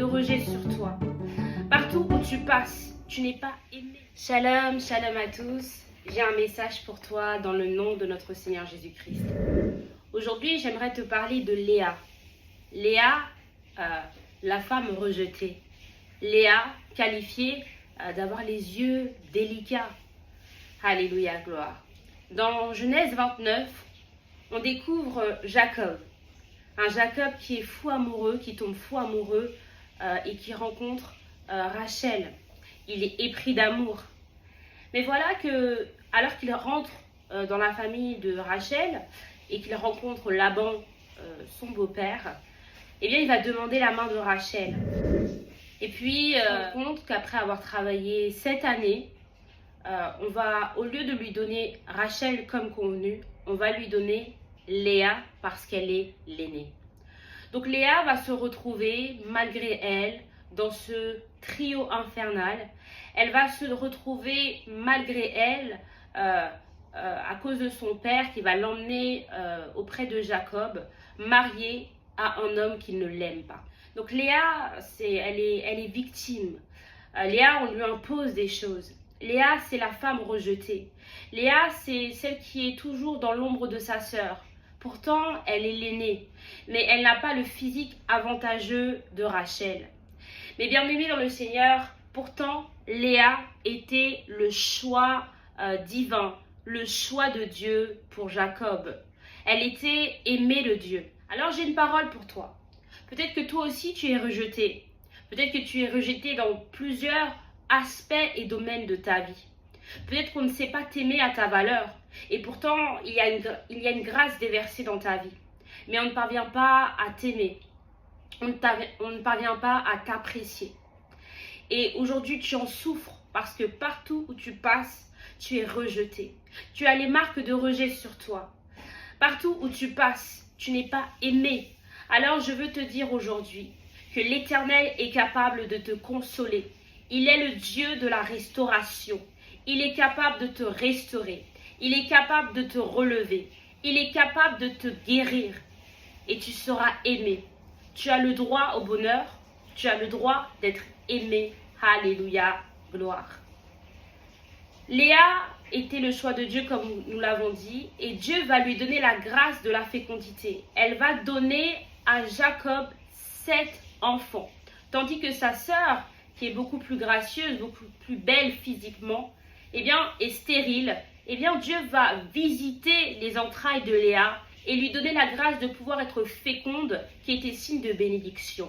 de rejet sur toi. Partout où tu passes, tu n'es pas aimé. Shalom, shalom à tous. J'ai un message pour toi dans le nom de notre Seigneur Jésus-Christ. Aujourd'hui, j'aimerais te parler de Léa. Léa, la femme rejetée. Léa, qualifiée d'avoir les yeux délicats. Alléluia, gloire. Dans Genèse 29, on découvre Jacob. Un Jacob qui est fou amoureux, qui tombe fou amoureux et qui rencontre Rachel. Il est épris d'amour. Mais voilà que, alors qu'il rentre dans la famille de Rachel et qu'il rencontre Laban, son beau-père, eh bien, il va demander la main de Rachel. Et puis, il se rend compte qu'après avoir travaillé 7 années, on va, au lieu de lui donner Rachel comme convenu, on va lui donner Léa parce qu'elle est l'aînée. Donc Léa va se retrouver, malgré elle, dans ce trio infernal. Elle va se retrouver, malgré elle, à cause de son père qui va l'emmener auprès de Jacob, mariée à un homme qui ne l'aime pas. Donc Léa, elle est victime. Léa, on lui impose des choses. Léa, c'est la femme rejetée. Léa, c'est celle qui est toujours dans l'ombre de sa sœur. Pourtant, elle est l'aînée, mais elle n'a pas le physique avantageux de Rachel. Mais bien aimée dans le Seigneur, pourtant, Léa était le choix divin, le choix de Dieu pour Jacob. Elle était aimée de Dieu. Alors j'ai une parole pour toi. Peut-être que toi aussi tu es rejeté. Peut-être que tu es rejeté dans plusieurs aspects et domaines de ta vie. Peut-être qu'on ne sait pas t'aimer à ta valeur. Et pourtant, il y a une grâce déversée dans ta vie. Mais on ne parvient pas à t'aimer. On ne parvient pas à t'apprécier. Et aujourd'hui, tu en souffres parce que partout où tu passes, tu es rejeté. Tu as les marques de rejet sur toi. Partout où tu passes, tu n'es pas aimé. Alors je veux te dire aujourd'hui que l'Éternel est capable de te consoler. Il est le Dieu de la restauration. Il est capable de te restaurer. Il est capable de te relever. Il est capable de te guérir. Et tu seras aimé. Tu as le droit au bonheur. Tu as le droit d'être aimé. Alléluia, gloire. Léa était le choix de Dieu comme nous l'avons dit. Et Dieu va lui donner la grâce de la fécondité. Elle va donner à Jacob 7 enfants. Tandis que sa sœur, qui est beaucoup plus gracieuse, beaucoup plus belle physiquement, eh bien, est stérile. Eh bien, Dieu va visiter les entrailles de Léa et lui donner la grâce de pouvoir être féconde, qui était signe de bénédiction.